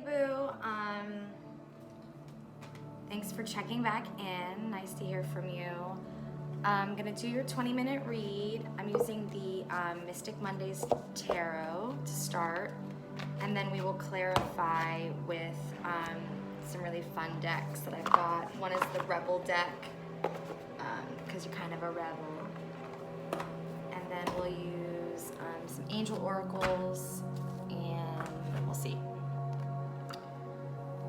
Boo. Thanks for checking back in. Nice to hear from you. I'm gonna do your 20-minute read. I'm using the Mystic Mondays Tarot to start, and then we will clarify with some really fun decks that I've got. One is the Rebel deck, because you're kind of a rebel. And then we'll use some angel oracles, and we'll see.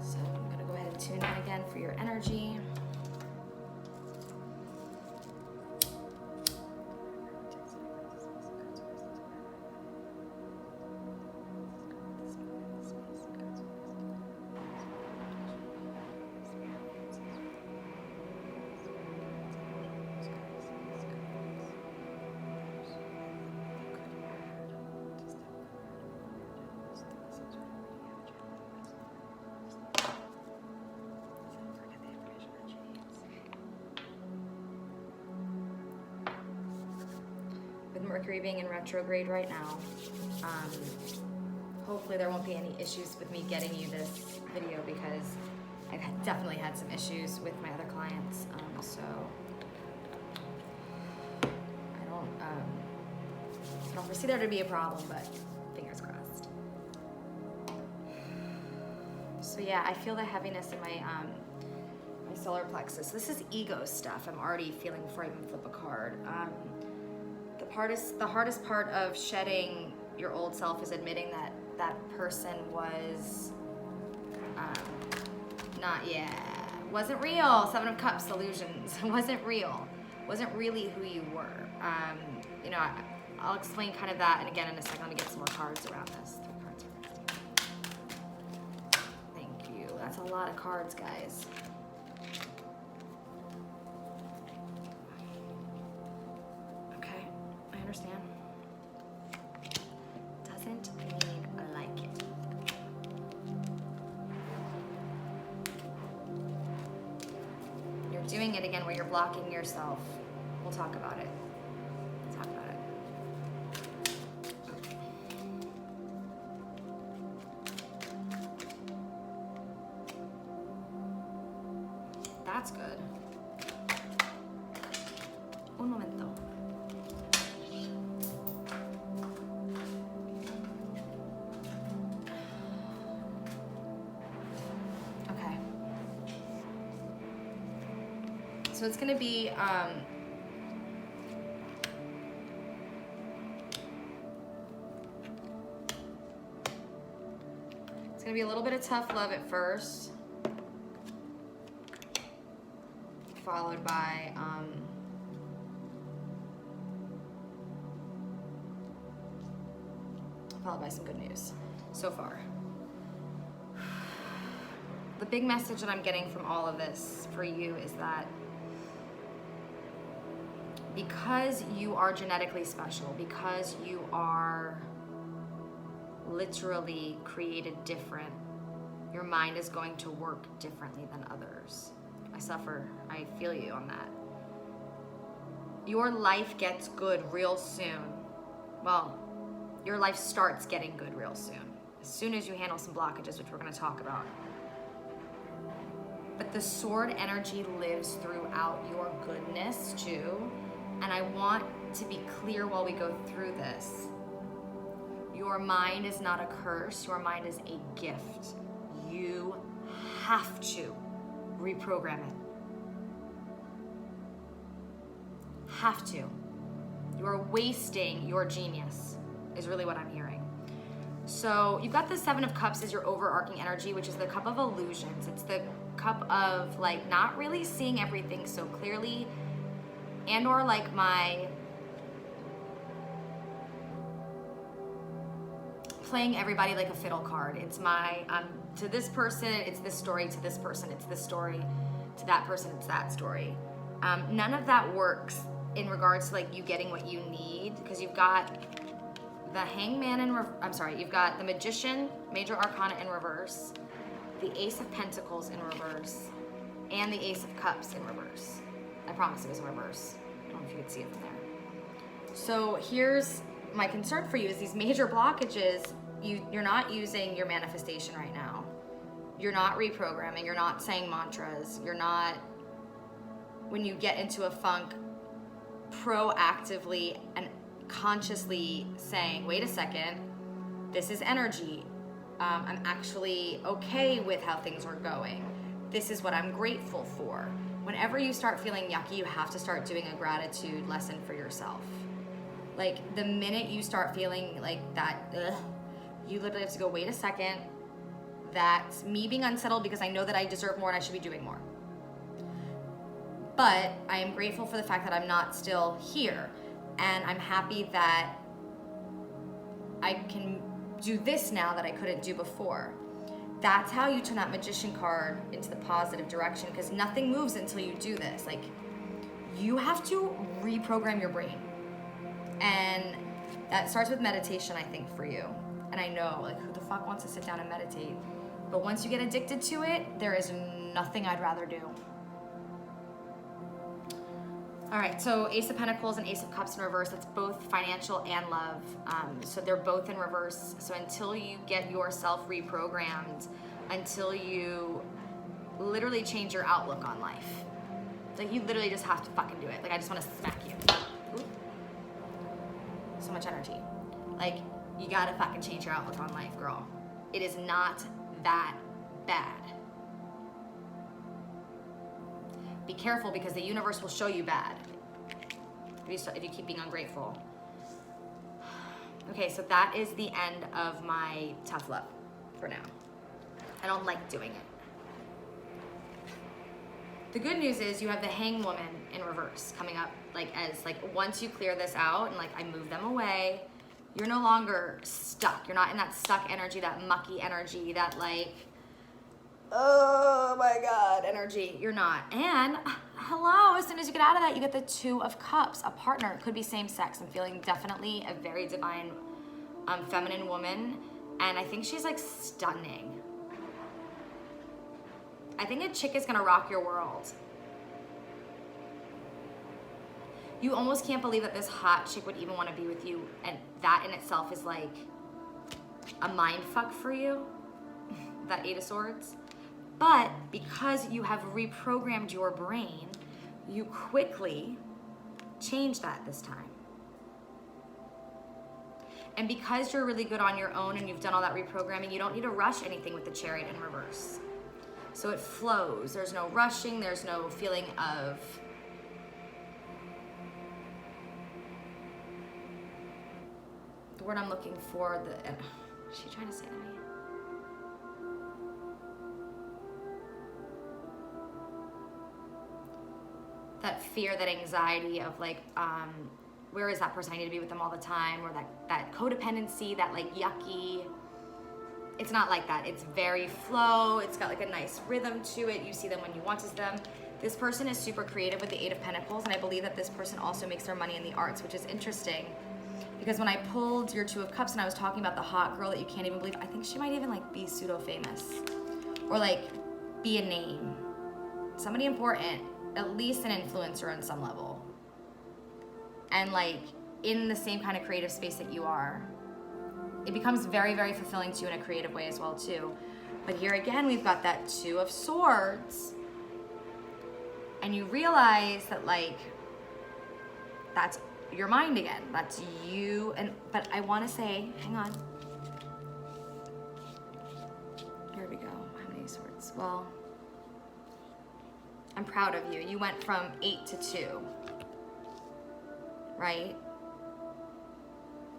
So I'm gonna go ahead and tune in again for your energy. Mercury being in retrograde right now. Hopefully there won't be any issues with me getting you this video, because I've definitely had some issues with my other clients. So I don't foresee there to be a problem, but fingers crossed. So yeah, I feel the heaviness in my my solar plexus. This is ego stuff. I'm already feeling before I even flip a card. The hardest part of shedding your old self is admitting that that person was wasn't real. Seven of Cups, illusions. Wasn't real. Wasn't really who you were. You know, I'll explain kind of that, and again in a second. Let me get some more cards around this. 3 cards for Christina. Thank you. That's a lot of cards, guys. Understand? Doesn't mean I like it. You're doing it again where you're blocking yourself. We'll talk about it. We'll talk about it. That's good. Un momento. So it's gonna be it's gonna be a little bit of tough love at first, followed by some good news so far. The big message that I'm getting from all of this for you is that because you are genetically special, because you are literally created different, your mind is going to work differently than others. I feel you on that. Your life gets good real soon. Well, your life starts getting good real soon, as soon as you handle some blockages, which we're gonna talk about. But the sword energy lives throughout your goodness too. And I want to be clear while we go through this. Your mind is not a curse. Your mind is a gift. You have to reprogram it. Have to. You are wasting your genius, is really what I'm hearing. So you've got the Seven of Cups as your overarching energy, which is the cup of illusions. It's the cup of like not really seeing everything so clearly, and or like my playing everybody like a fiddle card. It's my to this person it's this story, to this person it's this story, to that person it's that story. None of that works in regards to like you getting what you need, because you've got the Hangman you've got the Magician, Major Arcana in reverse, the Ace of Pentacles in reverse, and the Ace of Cups in reverse. I promise it was in reverse. I don't know if you could see it from there. So here's my concern for you is these major blockages you're not using your manifestation right now. You're not reprogramming, you're not saying mantras, you're not, when you get into a funk, proactively and consciously saying, wait a second, this is energy. I'm actually okay with how things are going. This is what I'm grateful for. Whenever you start feeling yucky, you have to start doing a gratitude lesson for yourself. Like the minute you start feeling like that, you literally have to go, wait a second, that's me being unsettled because I know that I deserve more and I should be doing more. But I am grateful for the fact that I'm not still here. And I'm happy that I can do this now that I couldn't do before. That's how you turn that magician card into the positive direction, because nothing moves until you do this. Like, you have to reprogram your brain. And that starts with meditation, I think, for you. And I know, like, who the fuck wants to sit down and meditate? But once you get addicted to it, there is nothing I'd rather do. All right, so Ace of Pentacles and Ace of Cups in reverse, that's both financial and love. So they're both in reverse. So until you get yourself reprogrammed, until you literally change your outlook on life, like you literally just have to fucking do it. Like I just want to smack you. Ooh. So much energy. Like you gotta fucking change your outlook on life, girl. It is not that bad. Be careful because the universe will show you bad if you keep being ungrateful. Okay, so that is the end of my tough love for now. I don't like doing it. The good news is you have the Hanged Woman in reverse coming up, once you clear this out and I move them away, you're no longer stuck. You're not in that stuck energy, that mucky energy, that oh my God, energy. You're not. And hello, as soon as you get out of that, you get the Two of Cups, a partner. It could be same sex. I'm feeling definitely a very divine feminine woman. And I think she's stunning. I think a chick is gonna rock your world. You almost can't believe that this hot chick would even wanna be with you. And that in itself is a mind fuck for you, that Eight of Swords. But because you have reprogrammed your brain, you quickly change that this time. And because you're really good on your own and you've done all that reprogramming, you don't need to rush anything with the Chariot in reverse. So it flows. There's no rushing. There's no feeling of the word I'm looking for. Is she trying to say to me? That fear, that anxiety of where is that person? I need to be with them all the time, or that codependency, that yucky. It's not like that. It's very flow. It's got a nice rhythm to it. You see them when you want to see them. This person is super creative with the Eight of Pentacles, and I believe that this person also makes their money in the arts, which is interesting. Because when I pulled your Two of Cups and I was talking about the hot girl that you can't even believe, I think she might even be pseudo-famous. Or be a name. Somebody important. At least an influencer on some level. And in the same kind of creative space that you are. It becomes very, very fulfilling to you in a creative way as well too. But here again, we've got that Two of Swords. And you realize that that's your mind again. That's you. But I want to say, hang on. Here we go. How many swords? Well, I'm proud of you. You went from 8 to 2, right?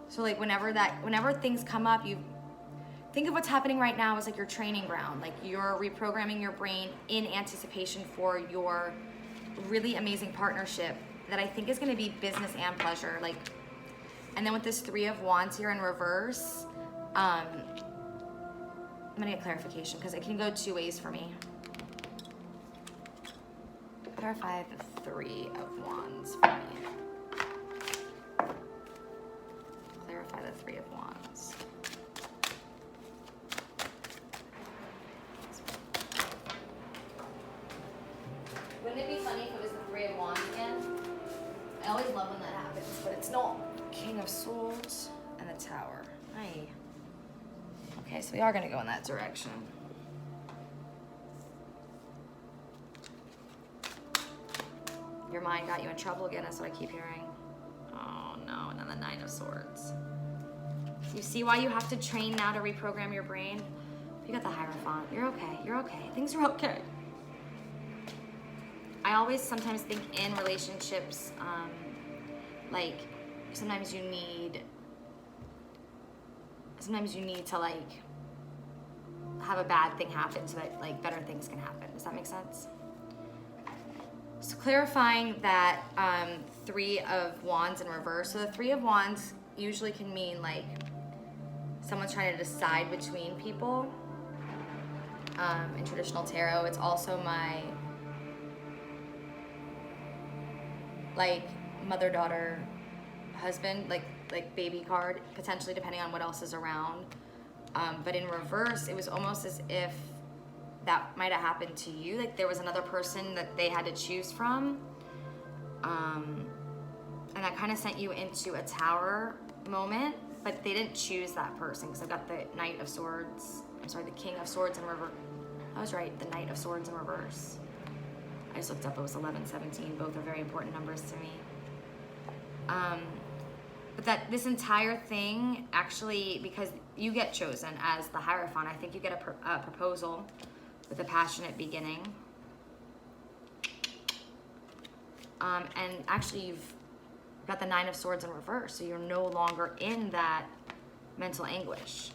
So whenever things come up, you think of what's happening right now as your training ground. You're reprogramming your brain in anticipation for your really amazing partnership that I think is going to be business and pleasure. And then with this Three of Wands here in reverse, I'm gonna get clarification because it can go two ways for me. Clarify the Three of Wands for me. Clarify the Three of Wands. Wouldn't it be funny if it was the Three of Wands again? I always love when that happens, but it's not. King of Swords and the Tower. Aye. we are gonna go in that direction. Your mind got you in trouble again, that's what I keep hearing. Oh no, and then the Nine of Swords. You see why you have to train now to reprogram your brain? You got the Hierophant. You're okay. You're okay. Things are okay. I always sometimes think in relationships, like sometimes you need to like have a bad thing happen so that like better things can happen. Does that make sense? So clarifying that Three of Wands in reverse. So the Three of Wands usually can mean like someone's trying to decide between people. In traditional tarot, it's also my like mother, daughter, husband, like baby card, potentially depending on what else is around. But in reverse, it was almost as if that might have happened to you. Like there was another person that they had to choose from. And that kind of sent you into a tower moment, but they didn't choose that person because I've got the Knight of Swords. I'm sorry, the King of Swords in reverse. I was right, the Knight of Swords in reverse. I just looked up, it was 11, 17. Both are very important numbers to me. But that this entire thing, actually, because you get chosen as the Hierophant, I think you get a proposal with a passionate beginning. And actually, you've got the Nine of Swords in reverse, so you're no longer in that mental anguish.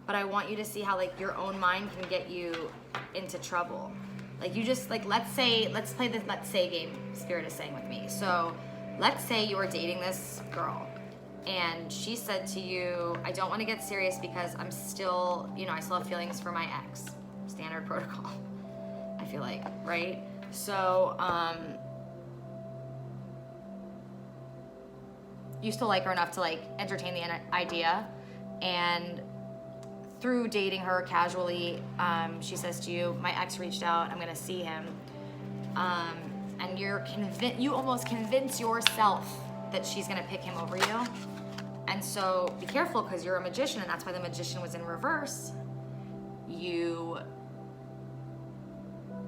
But I want you to see how like your own mind can get you into trouble. Like you just like, let's play this let's say game Spirit is saying with me. So let's say you were dating this girl and she said to you, I don't want to get serious because I'm still, I still have feelings for my ex. Standard protocol, I feel like, right? So, you still like her enough to like entertain the idea, and through dating her casually, she says to you, my ex reached out, I'm gonna see him. And you almost convince yourself that she's gonna pick him over you. And so be careful because you're a magician, and that's why the Magician was in reverse. You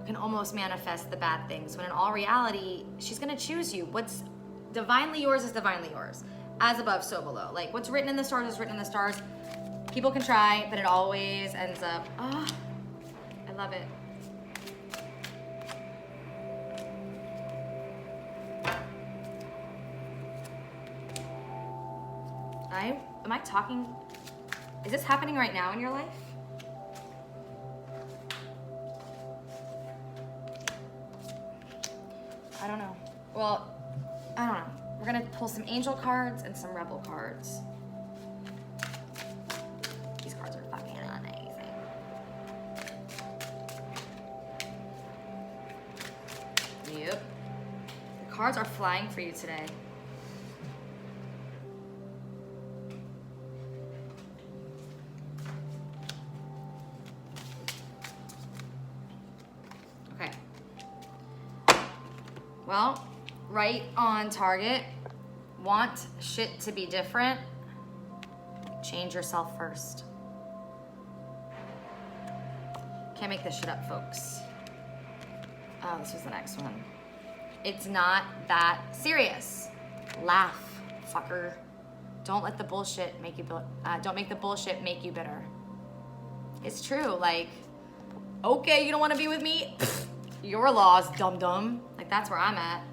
can almost manifest the bad things, when in all reality, she's gonna choose you. What's divinely yours is divinely yours. As above, so below. Like what's written in the stars is written in the stars. People can try, but it always ends up, oh, I love it. Am I talking? Is this happening right now in your life? I don't know. Well, I don't know. We're gonna pull some angel cards and some rebel cards. These cards are fucking amazing. Yep. The cards are flying for you today. Okay. Well, right on target. Want shit to be different? Change yourself first. Can't make this shit up, folks. Oh, this was the next one. It's not that serious. Laugh, fucker. Don't let the bullshit make you. Don't make the bullshit make you bitter. It's true. Like, okay, you don't want to be with me? Your loss, dum dum. Like that's where I'm at.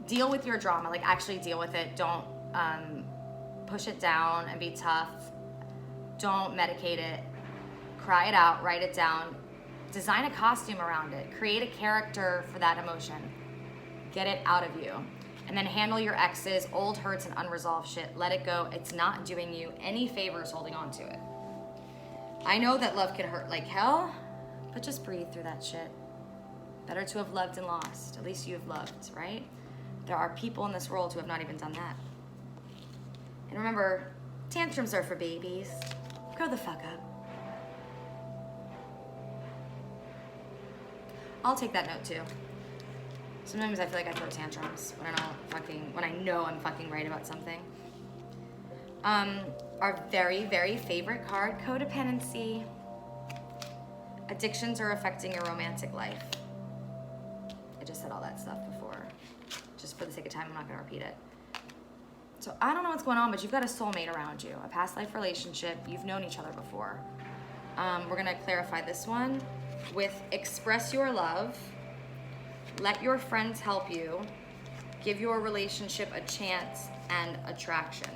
Deal with your drama. Like actually deal with it. Don't push it down and be tough. Don't medicate it. Cry it out. Write it down. Design a costume around it. Create a character for that emotion. Get it out of you. And then handle your exes, old hurts, and unresolved shit. Let it go. It's not doing you any favors holding on to it. I know that love can hurt like hell, but just breathe through that shit. Better to have loved and lost. At least you have loved, right? There are people in this world who have not even done that. And remember, tantrums are for babies. Grow the fuck up. I'll take that note too. Sometimes I feel like I throw tantrums when I know I'm fucking right about something. Our very, very favorite card, codependency. Addictions are affecting your romantic life. I just said all that stuff before. Just for the sake of time, I'm not gonna repeat it. So I don't know what's going on, but you've got a soulmate around you, a past life relationship. You've known each other before. We're gonna clarify this one with express your love, let your friends help you, give your relationship a chance and attraction.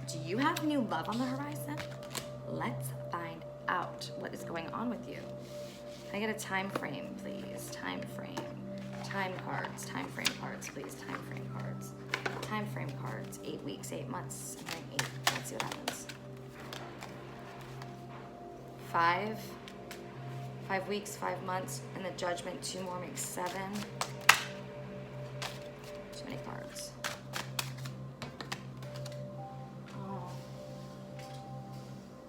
Do you have new love on the horizon? Let's find out what is going on with you. Can I get a time frame, please? Time frame. Time cards, please. Time frame cards. Time frame cards. 8 weeks, 8 months. I'm hearing 8. Let's see what happens. 5 weeks, 5 months, and the judgment. 2 more makes 7. Too many cards. Oh.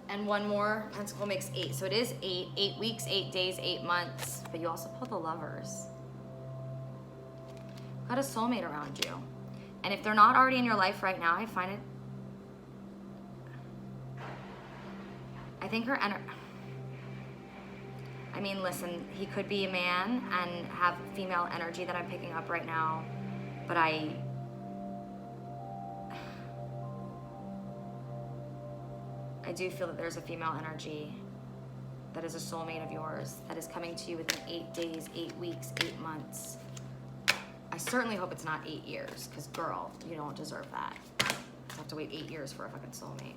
And 1 more. Pentacle makes 8. So it is 8. 8 weeks, 8 days, 8 months. But you also pulled the Lovers. Got a soulmate around you. And if they're not already in your life right now, I find it... I think her energy... I mean, listen, he could be a man and have female energy that I'm picking up right now, but I do feel that there's a female energy that is a soulmate of yours that is coming to you within 8 days, 8 weeks, 8 months. I certainly hope it's not 8 years, because girl, you don't deserve that. You have to wait 8 years for a fucking soulmate.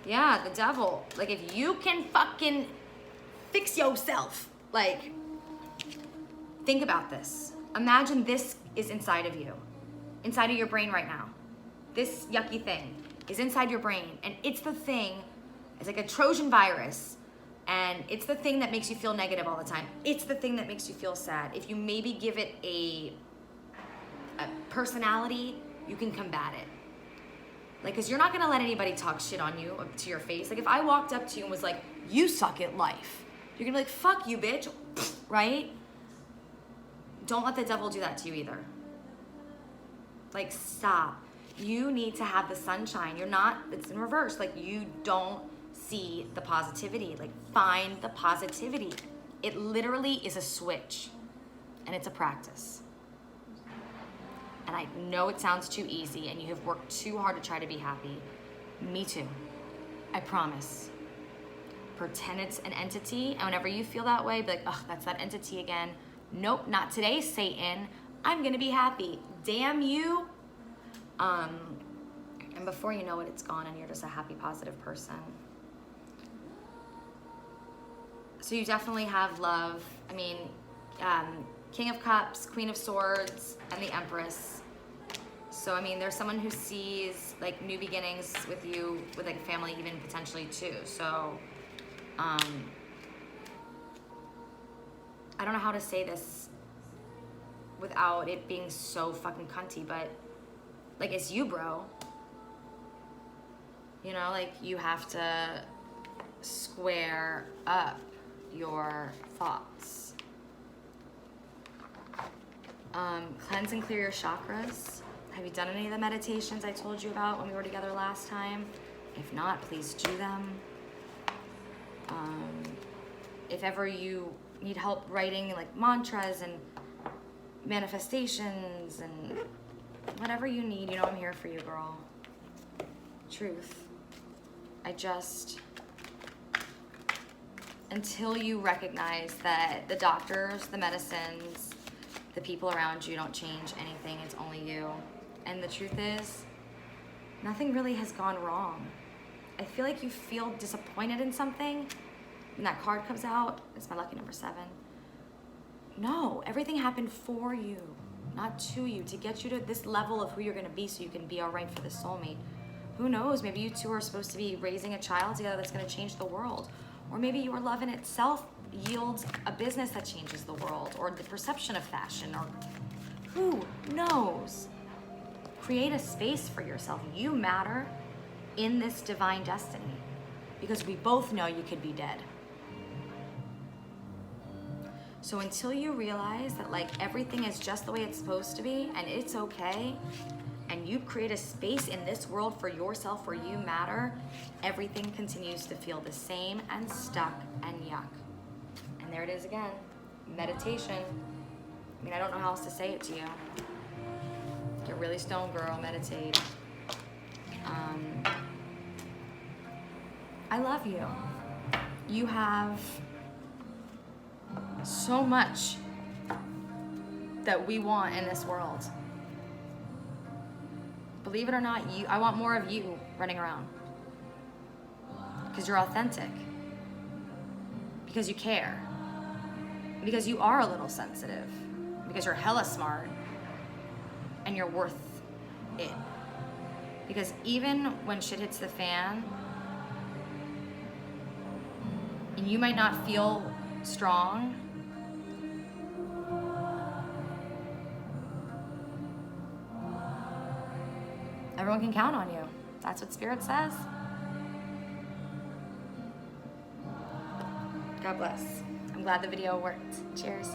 Yeah, the devil. Like, if you can fucking fix yourself, like, think about this. Imagine this is inside of you, inside of your brain right now. This yucky thing is inside your brain, and it's the thing, it's like a Trojan virus, and it's the thing that makes you feel negative all the time. It's the thing that makes you feel sad. If you maybe give it a personality, you can combat it. Like, because you're not going to let anybody talk shit on you to your face. Like, if I walked up to you and was like, you suck at life, you're going to be like, fuck you, bitch, right? Don't let the devil do that to you either. Like, stop. You need to have the sunshine. You're not, it's in reverse. Like, you don't see the positivity. Like, find the positivity. It literally is a switch, and it's a practice. And I know it sounds too easy and you have worked too hard to try to be happy. Me too. I promise. Pretend it's an entity, and whenever you feel that way, be like, ugh, that's that entity again. Nope, not today, Satan. I'm gonna be happy. Damn you. And before you know it, it's gone and you're just a happy, positive person. So you definitely have love. I mean, King of Cups, Queen of Swords, and the Empress. So, I mean, there's someone who sees, like, new beginnings with you, with, like, a family even potentially, too. So, I don't know how to say this without it being so fucking cunty, but, like, it's you, bro. You know, like, you have to square up your thoughts. Cleanse and clear your chakras. Have you done any of the meditations I told you about when we were together last time? If not, please do them. If ever you need help writing like mantras and manifestations and whatever you need, you know I'm here for you, girl. Truth. Until you recognize that the doctors, the medicines, the people around you don't change anything, it's only you. And the truth is, nothing really has gone wrong. I feel like you feel disappointed in something, and that card comes out. It's my lucky number 7. No, everything happened for you, not to you, to get you to this level of who you're gonna be so you can be all right for the soulmate. Who knows, maybe you two are supposed to be raising a child together that's gonna change the world. Or maybe your love in itself yields a business that changes the world, or the perception of fashion, or who knows? Create a space for yourself. You matter in this divine destiny, because we both know you could be dead. So until you realize that like everything is just the way it's supposed to be and it's okay, and you create a space in this world for yourself where you matter, everything continues to feel the same and stuck and yuck. And there it is again, meditation. I mean, I don't know how else to say it to you. Get really stoned, girl, meditate. I love you. You have so much that we want in this world. Believe it or not, I want more of you running around. Because you're authentic. Because you care. Because you are a little sensitive. Because you're hella smart. And you're worth it. Because even when shit hits the fan, and you might not feel strong, everyone can count on you. That's what Spirit says. God bless. I'm glad the video worked. Cheers.